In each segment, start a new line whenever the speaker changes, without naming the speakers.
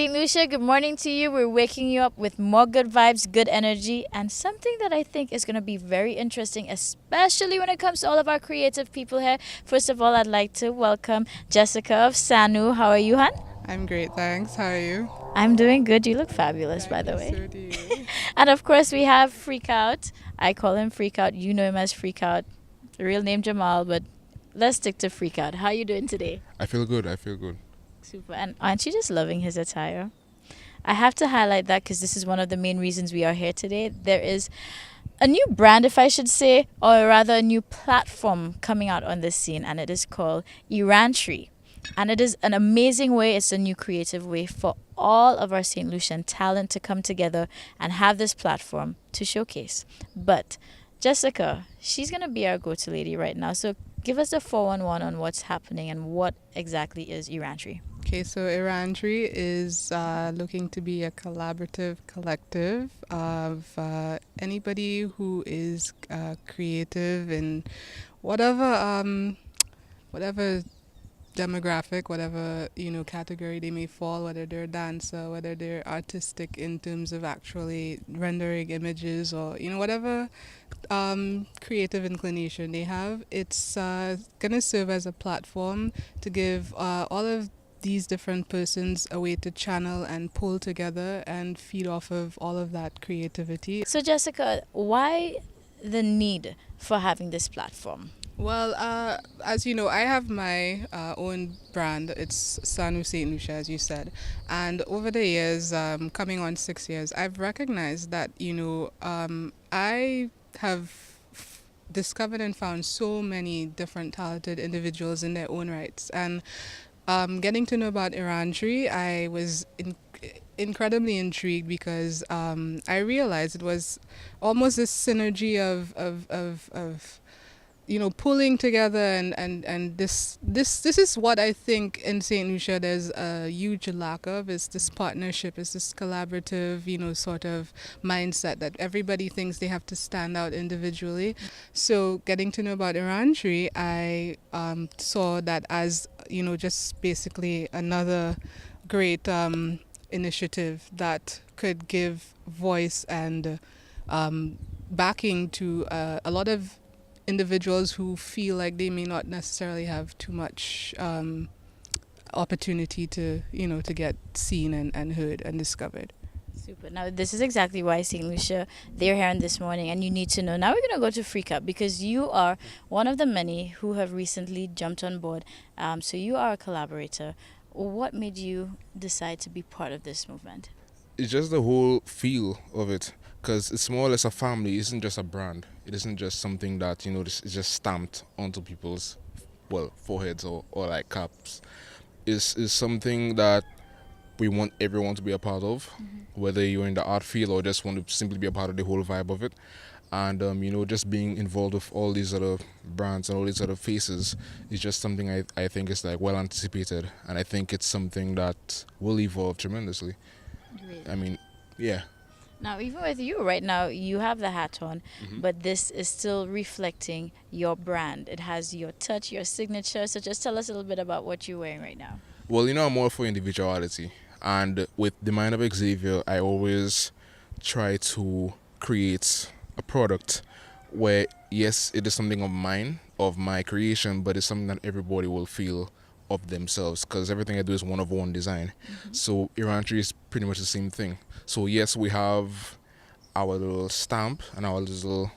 St. Lucia, good morning to you. We're waking you up with more good vibes, good energy, and something that I think is going to be very interesting, especially when it comes to all of our creative people here. First of all, I'd like to welcome Jessica of Sanu. How are you, hon?
I'm great, thanks. How are you?
I'm doing good. You look fabulous, by
Thank
the
you,
way.
so do you.
And of course, we have Freak Out. I call him Freak Out. You know him as Freak Out. Real name Jamal, but let's stick to Freak Out. How are you doing today?
I feel good. I feel good.
Super. And aren't you just loving his attire? I have to highlight that because this is one of the main reasons we are here today. There is a new brand, if I should say, or rather a new platform coming out on this scene, and it is called Erantry. And it is an amazing way, it's a new creative way for all of our St. Lucian talent to come together and have this platform to showcase. But Jessica, she's going to be our go-to lady right now. So give us a 411 on what's happening and what exactly is Erantry.
Okay, so Irandri is looking to be a collaborative collective of anybody who is creative in whatever whatever demographic, whatever category they may fall, whether they're a dancer, whether they're artistic in terms of actually rendering images, or whatever creative inclination they have. It's gonna serve as a platform to give all of these different persons a way to channel and pull together and feed off of all of that creativity.
So, Jessica, why the need for having this platform?
Well, as you know, I have my own brand. It's Sanu St. Lucia, as you said. And over the years, coming on 6 years, I've recognized that, I have discovered and found so many different talented individuals in their own rights. And getting to know about Irandri, I was incredibly intrigued because I realized it was almost this synergy of pulling together, and this is what I think in St. Lucia there's a huge lack of, is this partnership, is this collaborative sort of mindset that everybody thinks they have to stand out individually. So getting to know about Irandri, I saw that as just basically another great initiative that could give voice and backing to a lot of individuals who feel like they may not necessarily have too much opportunity to get seen and heard and discovered.
Super. Now, this is exactly why St. Lucia, they're here this morning, and you need to know. Now, we're going to go to Freak Out because you are one of the many who have recently jumped on board. So, you are a collaborator. What made you decide to be part of this movement?
It's just the whole feel of it, because it's more or less a family. It isn't just a brand. It isn't just something that is just stamped onto people's foreheads or like caps. It's something that we want everyone to be a part of, whether you're in the art field or just want to simply be a part of the whole vibe of it. And just being involved with all these other brands and all these other faces is just something I think is like well anticipated, and I think it's something that will evolve tremendously.
Great.
I mean, yeah.
Now, even with you right now, you have the hat on,
Mhm.
but this is still reflecting your brand. It has your touch, your signature. So just tell us a little bit about what you're wearing right now.
Well, I'm all for individuality, and with the mind of Xavier, I always try to create a product where, yes, it is something of mine, of my creation, but it's something that everybody will feel of themselves, because everything I do is one of one design. So Irantry is pretty much the same thing. So yes, we have our little stamp and our little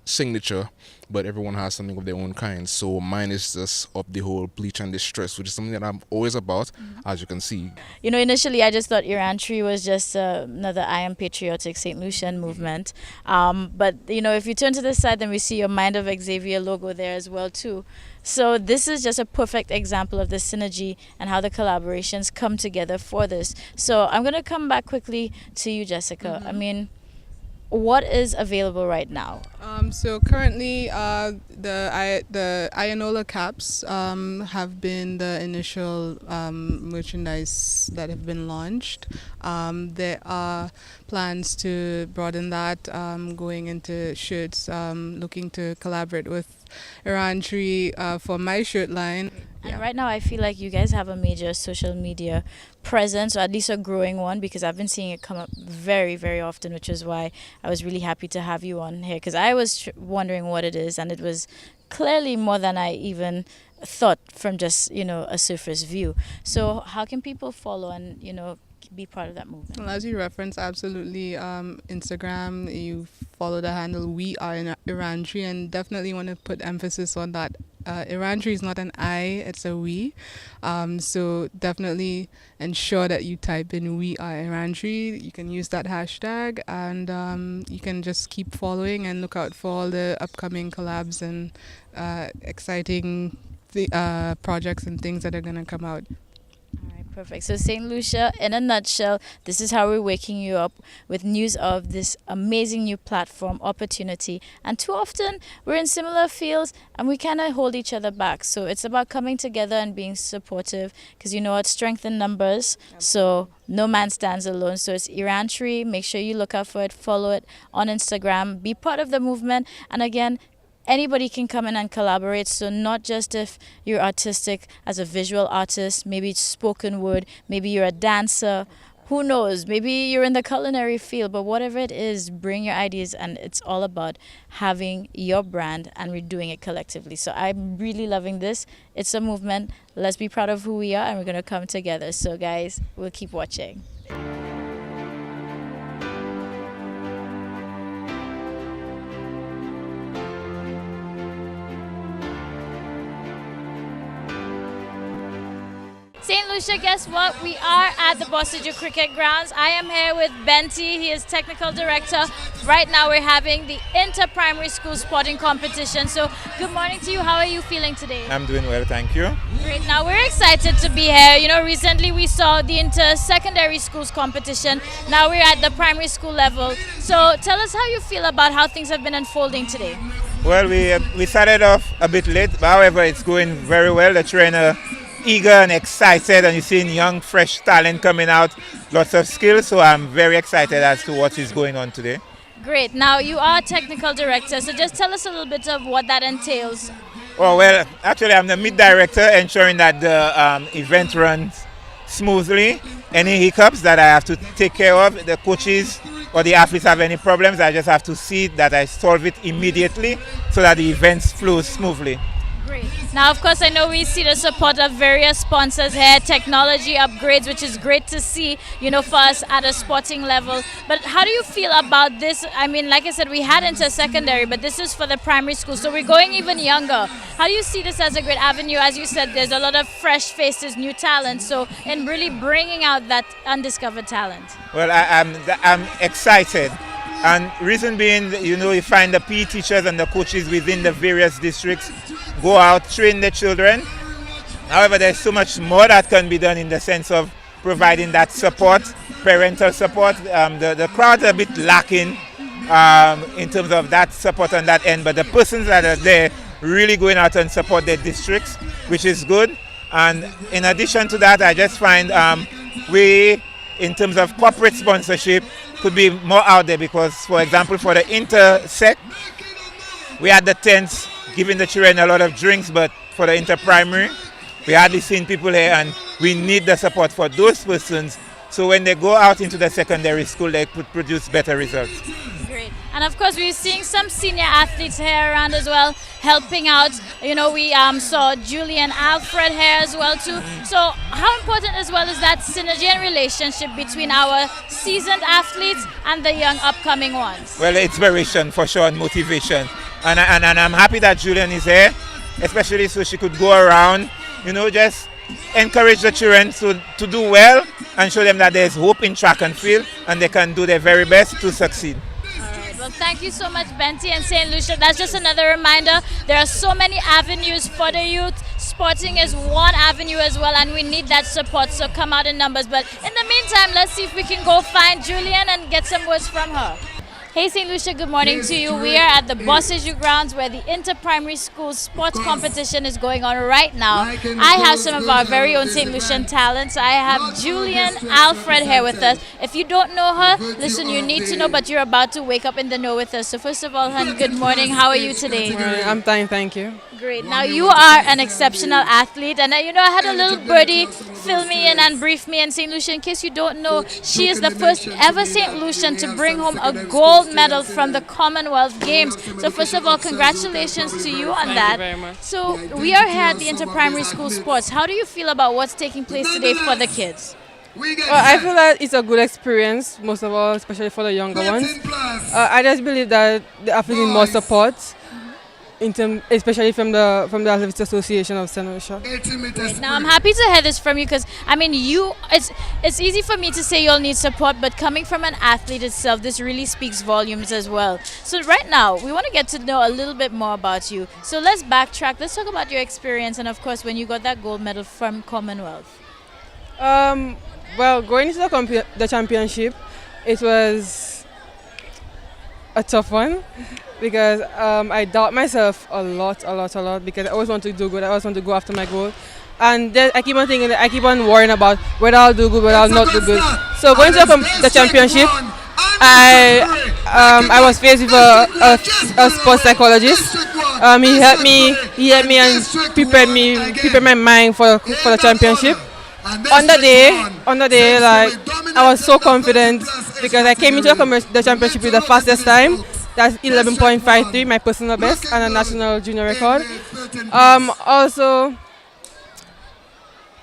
signature, but everyone has something of their own kind. So mine is just of the whole bleach and distress, which is something that I'm always about, as you can see.
Initially I just thought Iran Tree was just another I Am Patriotic St. Lucian movement. But, if you turn to the side, then we see your Mind of Xavier logo there as well, too. So this is just a perfect example of the synergy and how the collaborations come together for this. So I'm going to come back quickly to you, Jessica. I mean, what is available right now?
So currently, the Ionola caps have been the initial merchandise that have been launched. There are plans to broaden that, going into shirts, looking to collaborate with Iran Tree for my shirt line.
And right now, I feel like you guys have a major social media presence, or at least a growing one, because I've been seeing it come up very, very often, which is why I was really happy to have you on here, because I was wondering what it is, and it was clearly more than I even thought from just, a surface view. So, how can people follow and, be part of that movement?
Well, as you reference, absolutely. Instagram, you follow the handle We Are in Iran Tree, and definitely want to put emphasis on that. Iran Tree is not an I, it's a we. So definitely ensure that you type in We Are Iran Tree. You can use that hashtag, and you can just keep following and look out for all the upcoming collabs and exciting projects and things that are going to come out.
All right, perfect. So, St. Lucia, in a nutshell, this is how we're waking you up with news of this amazing new platform opportunity. And too often, we're in similar fields and we kind of hold each other back. So, it's about coming together and being supportive, because it's strength in numbers. So, no man stands alone. So, it's Iran Tree. Make sure you look out for it, follow it on Instagram, be part of the movement. And again, anybody can come in and collaborate. So not just if you're artistic as a visual artist, maybe it's spoken word, maybe you're a dancer, who knows, maybe you're in the culinary field, but whatever it is, bring your ideas, and it's all about having your brand and we're doing it collectively. So I'm really loving this. It's a movement. Let's be proud of who we are, and we're going to come together. So guys, we'll keep watching. St. Lucia, guess what? We are at the Boston Cricket Grounds. I am here with Benty. He is technical director. Right now we're having the inter-primary school sporting competition. So good morning to you. How are you feeling today?
I'm doing well, thank you.
Great. Now we're excited to be here. Recently we saw the inter-secondary schools competition. Now we're at the primary school level. So tell us how you feel about how things have been unfolding today.
Well, we started off a bit late, but however, it's going very well. The trainer eager and excited, and you're seeing young, fresh talent coming out, lots of skills. So I'm very excited as to what is going on today.
Great. Now you are technical director, so just tell us a little bit of what that entails.
Oh, well, actually, I'm the mid director, ensuring that the event runs smoothly. Any hiccups that I have to take care of, the coaches or the athletes have any problems, I just have to see that I solve it immediately so that the events flow smoothly.
Great. Now, of course, I know we see the support of various sponsors here, technology upgrades, which is great to see, for us at a sporting level. But how do you feel about this? I mean, like I said, we had inter-secondary, but this is for the primary school, so we're going even younger. How do you see this as a great avenue? As you said, there's a lot of fresh faces, new talent, so in really bringing out that undiscovered talent.
Well, I'm excited. And reason being, you find the PE teachers and the coaches within the various districts go out, train the children. However, there's so much more that can be done in the sense of providing that support, parental support. The crowd's a bit lacking in terms of that support on that end, but the persons that are there really going out and support their districts, which is good. And in addition to that, I just find we, in terms of corporate sponsorship, could be more out there, because, for example, for the intersect, we had the tents giving the children a lot of drinks, but for the inter-primary, we hardly seen people here, and we need the support for those persons, so when they go out into the secondary school, they could produce better results.
Great. And of course, we're seeing some senior athletes here around as well, helping out. We saw Julie and Alfred here as well too. So how important as well is that synergy and relationship between our seasoned athletes and the young upcoming ones?
Well, inspiration for sure, and motivation. And I'm happy that Julian is here, especially so she could go around, just encourage the children to do well and show them that there's hope in track and field, and they can do their very best to succeed.
Well, thank you so much, Benty and St. Lucia. That's just another reminder. There are so many avenues for the youth. Sporting is one avenue as well, and we need that support, so come out in numbers. But in the meantime, let's see if we can go find Julian and get some words from her. Hey St. Lucia, good morning to you. We are at the Bossage grounds where the inter-primary school sports competition is going on right now. I have some of our very own St. Lucian talents. I have Julian Alfred here with us. If you don't know her, listen, you need to know, but you're about to wake up in the know with us. So first of all, hun, good morning. How are you today?
I'm fine, thank you.
Great. Now you are an exceptional athlete, and I had a little birdie fill me in and brief me. And St. Lucia, in case you don't know, she is the first ever St. Lucian to bring home a gold medal from the Commonwealth Games. So first of all, congratulations to you on that.
Thank you very much.
So we are here at the inter-primary school sports. How do you feel about what's taking place today for the kids?
Well, I feel that it's a good experience, most of all, especially for the younger ones. I just believe that the athletes need more support, especially from the Athletes Association of St. Lucia.
Great. Now I'm happy to hear this from you because it's easy for me to say you'll need support, but coming from an athlete itself, this really speaks volumes as well. So right now we want to get to know a little bit more about you. So let's backtrack. Let's talk about your experience and of course when you got that gold medal from Commonwealth.
Well, going into the championship, it was a tough one because I doubt myself a lot because I always want to do good. I always want to go after my goal. And then I keep on thinking, I keep on worrying about whether I'll do good, whether I'll not do good. So going to the championship, I was faced with a sports psychologist. He helped me and prepared my mind for the championship. On the day, like I was so confident because I came into the championship with the fastest time. That's 11.53, my personal best, and a national junior record. Also,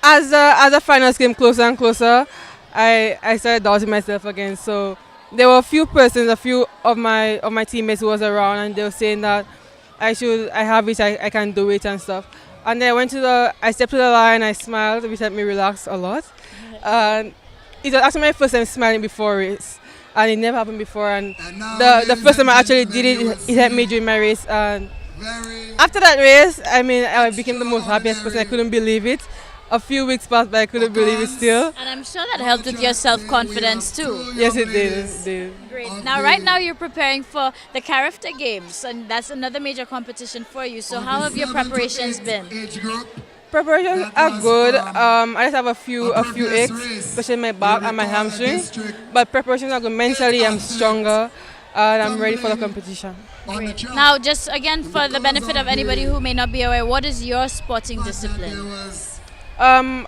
as the finals came closer and closer, I started doubting myself again. So there were a few of my teammates who was around, and they were saying that I have it, I can do it and stuff. And then I stepped to the line, I smiled, which helped me relax a lot. And it was actually my first time smiling before a race. And it never happened before. And the first time I actually did it helped me during my race. And after that race, I became the most happiest person. I couldn't believe it. A few weeks passed, but I couldn't believe it still.
And I'm sure that helped with your self-confidence too.
Yes, it did.
Great. Now, right now you're preparing for the Carafta Games, and that's another major competition for you. So how have your preparations been?
Preparations are good. I just have a few aches, especially my back and my hamstring. But preparations are good. Mentally, I'm stronger, and I'm ready for the competition.
Great. Now, just again, for the benefit of anybody who may not be aware, what is your sporting discipline?
I'm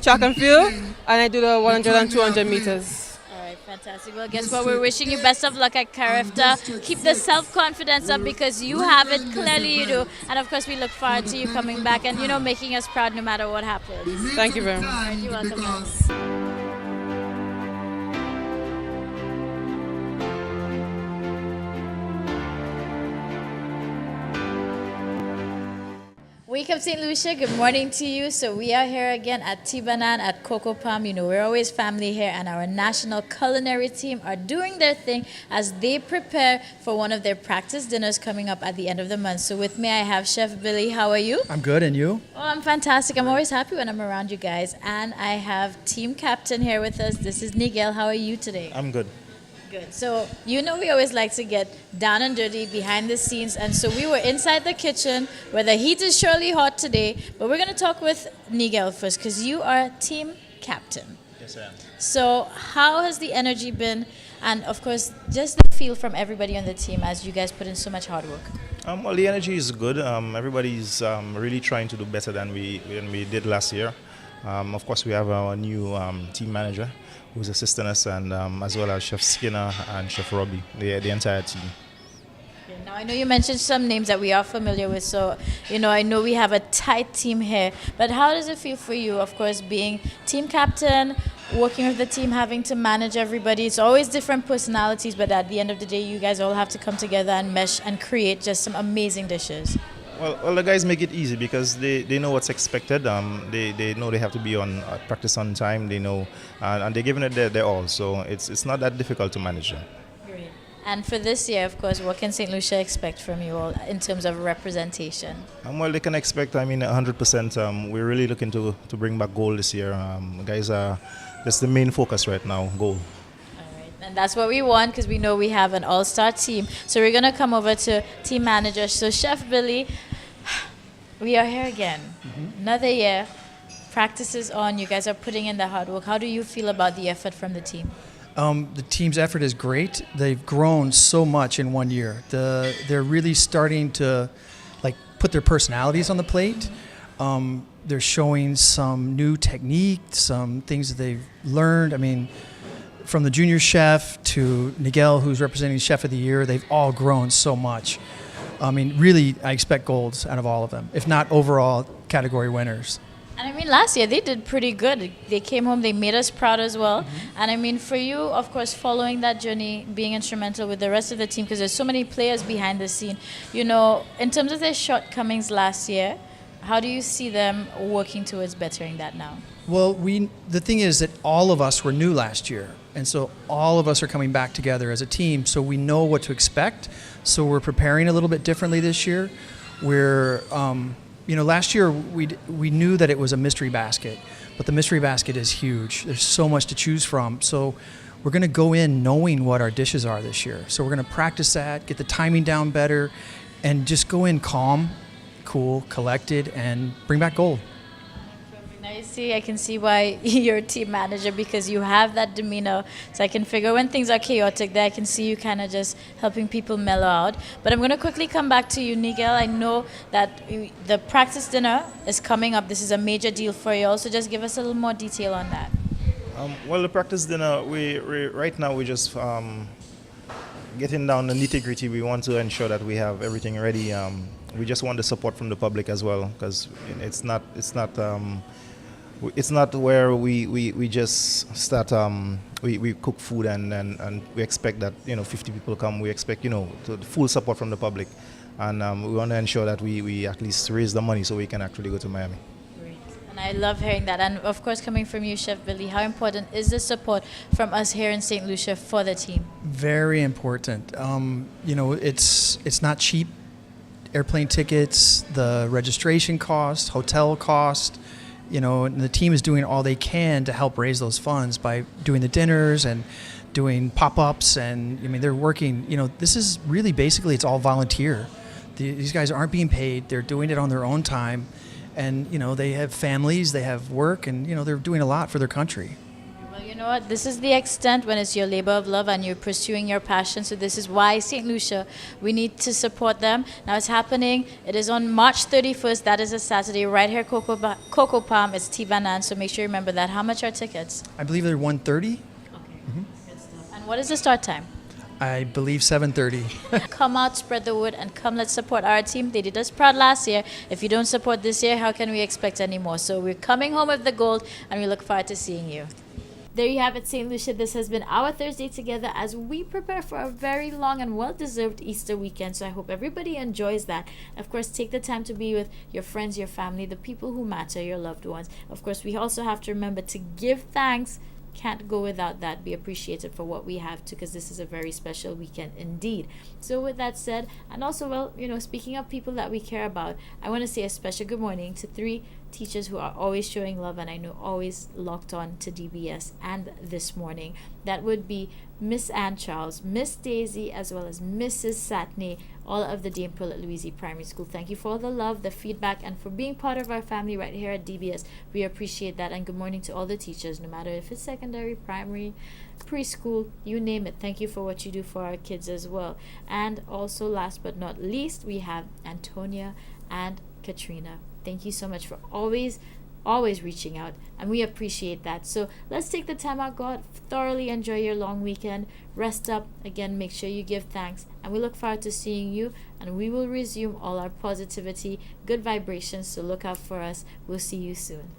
track and field, and I do the 100 and 200 meters.
All right, fantastic. Well, guess what? We're wishing you best of luck at Carafta. Keep the self-confidence up because you have it. Clearly you do. And of course, we look forward to you coming back and, making us proud no matter what happens.
Thank you very much.
All right, you're welcome. Wake up St. Lucia, good morning to you. So we are here again at Tibanan at Coco Palm. We're always family here and our national culinary team are doing their thing as they prepare for one of their practice dinners coming up at the end of the month. So with me I have Chef Billy. How are you?
I'm good, and you?
Oh, I'm fantastic. I'm always happy when I'm around you guys. And I have team captain here with us. This is Nigel. How are you today?
I'm good.
Good. So, we always like to get down and dirty behind the scenes. And so we were inside the kitchen where the heat is surely hot today. But we're going to talk with Nigel first because you are team captain.
Yes, I am.
So how has the energy been? And of course, just the feel from everybody on the team as you guys put in so much hard work.
Well, the energy is good. Everybody's really trying to do better than we did last year. Of course, we have our new team manager who's assisting us, and as well as Chef Skinner and Chef Robbie, the entire team.
Now, I know you mentioned some names that we are familiar with, so, I know we have a tight team here. But how does it feel for you, of course, being team captain, working with the team, having to manage everybody? It's always different personalities, but at the end of the day, you guys all have to come together and mesh and create just some amazing dishes.
Well, the guys make it easy because they know what's expected. They know they have to be on practice on time. They know, and they're giving it their all. So it's not that difficult to manage them.
Great. And for this year, of course, what can St. Lucia expect from you all in terms of representation?
Well, they can expect, 100%. We're really looking to bring back gold this year. Guys, that's the main focus right now, gold.
And That's what we want because we know we have an all-star team. So we're going to come over to team manager. So Chef Billy, we are here again. Another year. Practice is on. You guys are putting in the hard work. How do you feel about the effort from the team?
The team's effort is great. They've grown so much in 1 year. They're really starting to put their personalities on the plate. They're showing some new technique, some things that they've learned. I mean, from the junior chef to Nigel, who's representing Chef of the Year, they've all grown so much. I mean, really, I expect golds out of all of them, if not overall category winners.
And I mean, last year they did pretty good. They came home, they made us proud as well. And I mean, for you, of course, following that journey, being instrumental with the rest of the team, because there's so many players behind the scene, you know, in terms of their shortcomings last year, how do you see them working towards bettering that now?
Well, the thing is that all of us were new last year, and so all of us are coming back together as a team, so we know what to expect. So we're preparing a little bit differently this year. We're last year we knew that it was a mystery basket, but the mystery basket is huge. There's so much to choose from. So we're going to go in knowing what our dishes are this year. So we're going to practice that, get the timing down better, and just go in calm, cool, collected, and bring back gold.
I can see why you're a team manager, because you have that demeanor. So I can figure when things are chaotic there, I can see you kind of just helping people mellow out. But I'm going to quickly come back to you, Nigel. I know that the practice dinner is coming up. This is a major deal for you all. So just give us a little more detail on that.
Well, the practice dinner, we right now we're just getting down the nitty-gritty. We want to ensure that we have everything ready. We just want the support from the public as well, because it's not where we just start. We cook food and we expect that 50 people come. We expect the full support from the public, and we want to ensure that we at least raise the money so we can actually go to Miami.
Great. And I love hearing that. And of course, coming from you, Chef Billy, how important is the support from us here in St. Lucia for the team?
Very important. It's not cheap. Airplane tickets, the registration cost, hotel cost. And the team is doing all they can to help raise those funds by doing the dinners and doing pop-ups. And they're working, this is really basically, it's all volunteer. These guys aren't being paid. They're doing it on their own time. And, they have families, they have work, and, they're doing a lot for their country.
Well, you know what? This is the extent when it's your labor of love and you're pursuing your passion. So this is why St. Lucia, we need to support them. Now it's happening. It is on March 31st. That is a Saturday right here, Coco Palm. It's Tivanan. So make sure you remember that. How much are tickets?
I believe they're 1:30.
Okay. Good stuff. And what is the start time?
I believe 7:30.
Come out, spread the word, and come let's support our team. They did us proud last year. If you don't support this year, how can we expect any more? So we're coming home with the gold, and we look forward to seeing you. There you have it, St. Lucia. This has been our Thursday together as we prepare for a very long and well-deserved Easter weekend. So I hope everybody enjoys that. Of course, take the time to be with your friends, your family, the people who matter, your loved ones. Of course, we also have to remember to give thanks. Can't go without that. Be appreciated for what we have too, because this is a very special weekend indeed. So with that said, and also, speaking of people that we care about, I want to say a special good morning to 3 teachers who are always showing love and I know always locked on to DBS and this morning. That would be Miss Ann Charles, Miss Daisy, as well as Mrs. Satney, all of the Dame Pearl at Louise Primary School. Thank you for all the love, the feedback, and for being part of our family right here at DBS. We appreciate that. And good morning to all the teachers, no matter if it's secondary, primary, preschool, you name it. Thank you for what you do for our kids as well. And also, last but not least, we have Antonia and Katrina. Thank you so much for always reaching out, and we appreciate that. So let's take the time out, God, thoroughly enjoy your long weekend, rest up, again, make sure you give thanks, and we look forward to seeing you, and we will resume all our positivity, good vibrations, so look out for us. We'll see you soon.